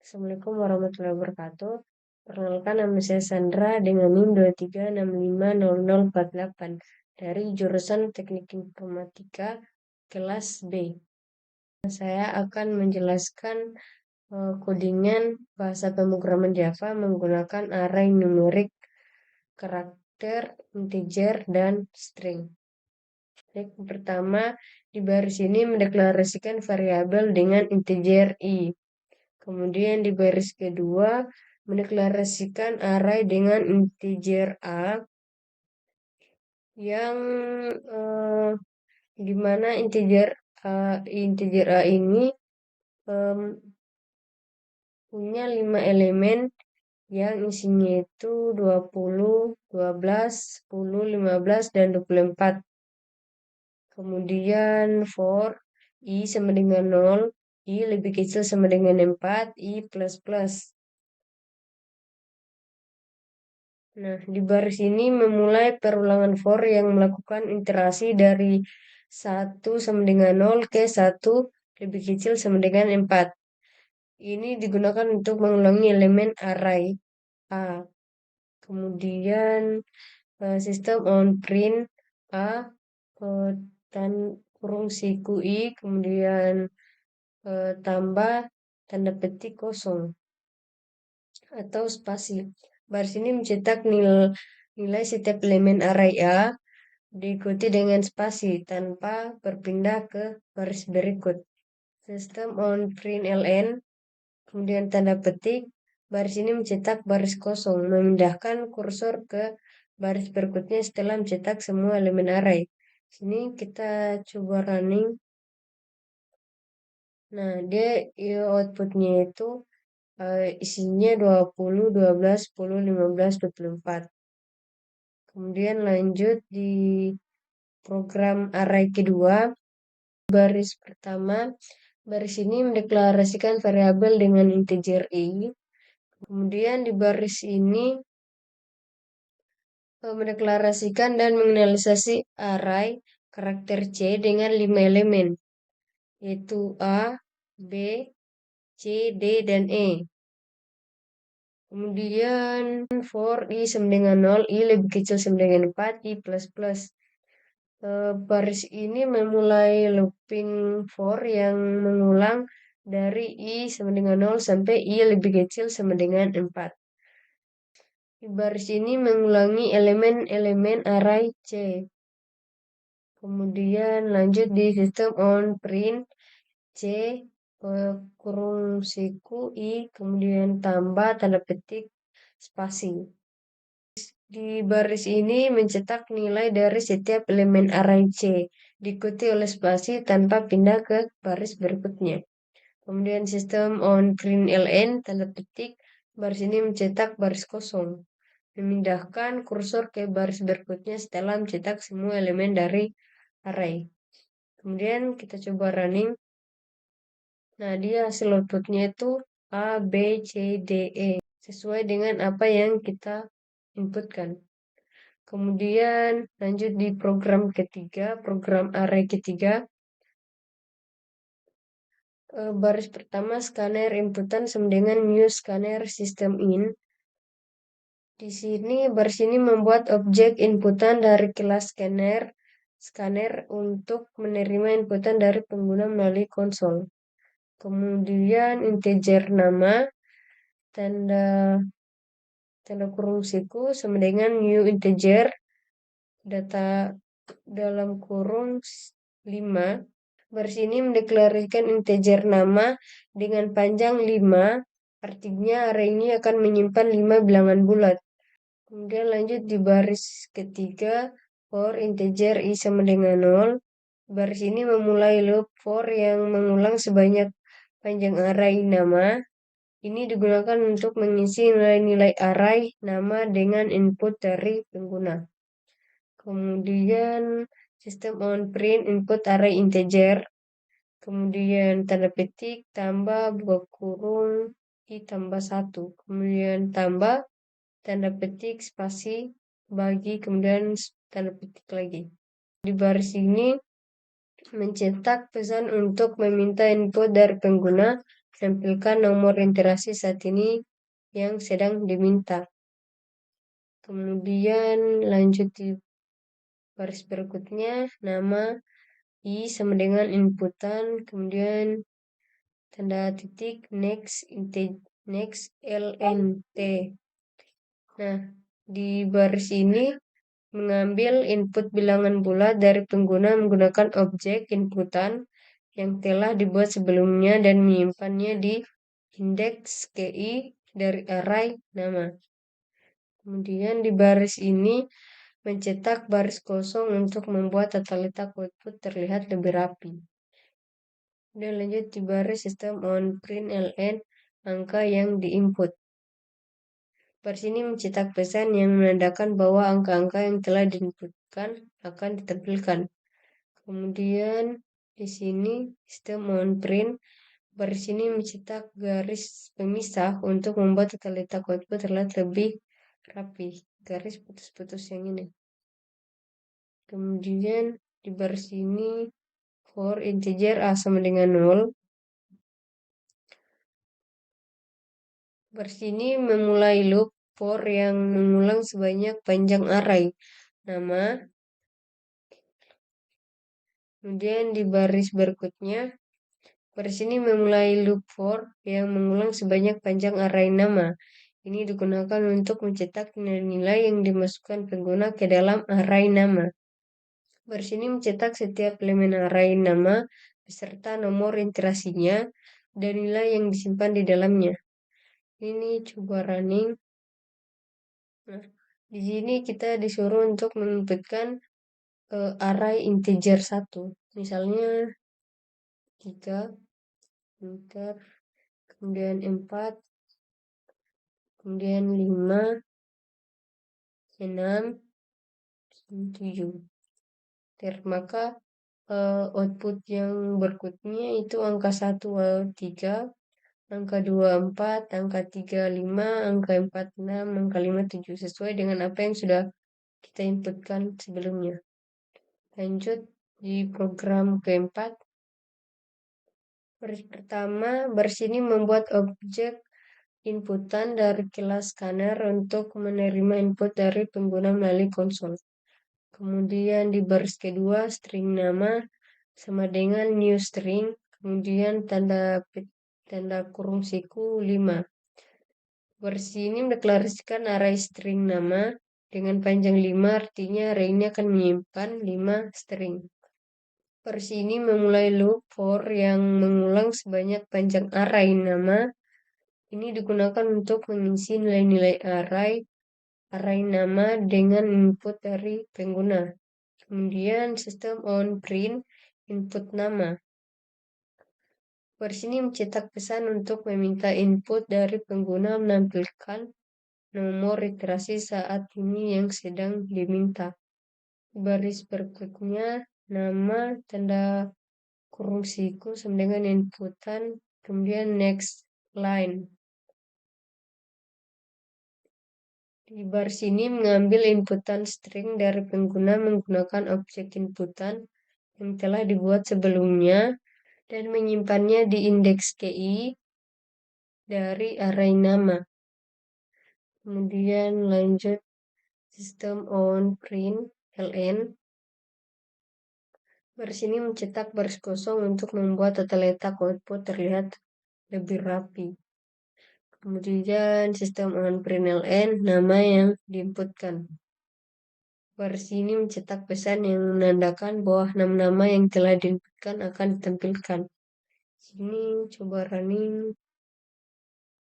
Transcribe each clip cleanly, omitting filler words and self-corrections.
Assalamualaikum warahmatullahi wabarakatuh. Perkenalkan, nama saya Sandra dengan NIM 23650048 dari jurusan Teknik Informatika kelas B. Saya akan menjelaskan codingan bahasa pemrograman Java menggunakan array numerik, karakter, integer, dan string. Yang pertama, di baris ini mendeklarasikan variabel dengan integer i. Kemudian di baris kedua mendeklarasikan array dengan integer a yang di mana integer a ini punya 5 elemen yang isinya itu 20, 12, 10, 15, dan 24. Kemudian for i sama dengan 0, i lebih kecil sama dengan 4, i plus plus. Nah, di baris ini memulai perulangan for yang melakukan iterasi dari 1 sama dengan 0 ke 1 lebih kecil sama dengan 4. Ini digunakan untuk mengulangi elemen array A. Kemudian sistem on print A dan kurung siku i, kemudian tambah tanda petik kosong atau spasi. Baris ini mencetak nilai setiap elemen array A diikuti dengan spasi tanpa berpindah ke baris berikut. Sistem on print ln, kemudian tanda petik, baris ini mencetak baris kosong, memindahkan kursor ke baris berikutnya setelah mencetak semua elemen array. Sini kita coba running. Nah, dia outputnya itu isinya 20, 12, 10, 15, 24. Kemudian lanjut di program array kedua, baris pertama, baris ini mendeklarasikan variabel dengan integer i. Kemudian di baris ini mendeklarasikan dan menganalisasi array karakter C dengan 5 elemen, yaitu A, B, C, D, dan E. Kemudian for i sama dengan 0, i lebih kecil sama dengan 4, i plus plus. Baris ini memulai looping for yang mengulang dari i sama dengan 0 sampai i lebih kecil sama dengan 4. Di baris ini mengulangi elemen-elemen array C. Kemudian lanjut di sistem on print C kurung siku i, kemudian tambah tanda petik spasi. Di baris ini mencetak nilai dari setiap elemen array C, diikuti oleh spasi tanpa pindah ke baris berikutnya. Kemudian sistem on print ln, tanda petik, baris ini mencetak baris kosong, memindahkan kursor ke baris berikutnya setelah mencetak semua elemen dari array. Kemudian kita coba running. Nah, dia hasil outputnya itu A, B, C, D, E, sesuai dengan apa yang kita inputkan. Kemudian lanjut di program ketiga, program array ketiga. Baris pertama scanner inputan sama dengan new scanner system in. Di sini baris ini membuat objek inputan dari kelas scanner untuk menerima inputan dari pengguna melalui konsol. Kemudian integer nama, tanda kurung siku sama dengan new integer, data dalam kurung 5. Baris ini mendeklarasikan integer nama dengan panjang 5, artinya array ini akan menyimpan 5 bilangan bulat. Kemudian lanjut di baris ketiga, for integer i sama dengan 0. Baris ini memulai loop for yang mengulang sebanyak panjang array nama. Ini digunakan untuk mengisi nilai-nilai array nama dengan input dari pengguna. Kemudian sistem on print input array integer. Kemudian tanda petik tambah buka kurung i tambah 1. Kemudian tambah tanda petik spasi bagi, kemudian tanda petik lagi. Di baris ini mencetak pesan untuk meminta input dari pengguna tampilkan nomor interaksi saat ini yang sedang diminta. Kemudian lanjut di baris berikutnya, nama I sama dengan inputan, kemudian tanda titik, next lnt. Nah, di baris ini mengambil input bilangan bulat dari pengguna menggunakan objek inputan yang telah dibuat sebelumnya dan menyimpannya di indeks KI dari array nama. Kemudian di baris ini mencetak baris kosong untuk membuat tata letak output terlihat lebih rapi. Dan lanjut di baris sistem on print ln angka yang diinput. Baris ini mencetak pesan yang menandakan bahwa angka-angka yang telah diinputkan akan ditampilkan. Kemudian di sini sistem on print, baris ini mencetak garis pemisah untuk membuat tata letak output terlihat lebih rapi. Garis putus-putus yang ini. Kemudian di baris ini for integer A sama dengan 0. Baris ini memulai loop for yang mengulang sebanyak panjang array nama. Kemudian di baris berikutnya, baris ini memulai loop for yang mengulang sebanyak panjang array nama. Ini digunakan untuk mencetak nilai-nilai yang dimasukkan pengguna ke dalam array nama. Baris ini mencetak setiap elemen array nama beserta nomor iterasinya dan nilai yang disimpan di dalamnya. Ini coba running. Nah, di sini kita disuruh untuk menginputkan array integer 1. Misalnya 3, enter, kemudian 4, kemudian 5, 6, 7. Maka output yang berikutnya itu angka 1, 3, angka 2, 4, angka 3, 5, angka 4, 6, angka 5, 7. Sesuai dengan apa yang sudah kita inputkan sebelumnya. Lanjut di program keempat. Baris pertama, baris ini membuat objek inputan dari kelas scanner untuk menerima input dari pengguna melalui konsol. Kemudian di baris kedua, string nama sama dengan new string, kemudian tanda kurung siku 5. Baris ini mendeklarasikan array string nama dengan panjang 5, artinya array ini akan menyimpan 5 string. Baris ini memulai loop for yang mengulang sebanyak panjang array nama. Ini digunakan untuk mengisi nilai-nilai array nama dengan input dari pengguna. Kemudian sistem on print input nama. Baris ini mencetak pesan untuk meminta input dari pengguna menampilkan nomor iterasi saat ini yang sedang diminta. Baris berikutnya nama tanda kurung siku sama dengan inputan, kemudian next line. Di baris ini mengambil inputan string dari pengguna menggunakan objek inputan yang telah dibuat sebelumnya dan menyimpannya di indeks KI dari array nama. Kemudian lanjut sistem on print ln. Baris ini mencetak baris kosong untuk membuat tata letak output terlihat lebih rapi. Kemudian sistem on print ln nama yang diinputkan. Baris ini mencetak pesan yang menandakan bahwa nama-nama yang telah diinputkan akan ditampilkan. Sini coba running.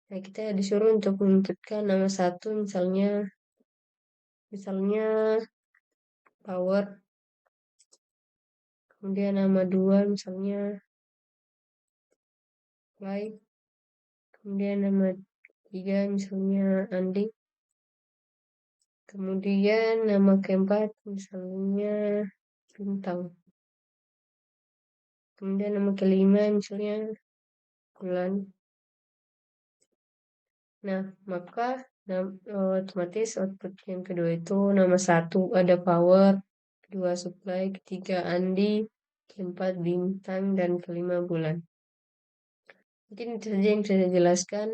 Nah, kita disuruh untuk menginputkan nama 1, misalnya power. Kemudian nama 2 misalnya light. Kemudian nama 3 misalnya Andi. Kemudian nama keempat misalnya bintang. Kemudian nama kelima misalnya bulan. Nah, maka otomatis output yang kedua itu nama 1 ada power, kedua supply, ketiga Andi, keempat bintang, dan kelima bulan. Mungkin itu saja yang bisa saya jelaskan.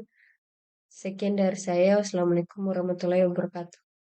Sekian dari saya. Wassalamualaikum warahmatullahi wabarakatuh.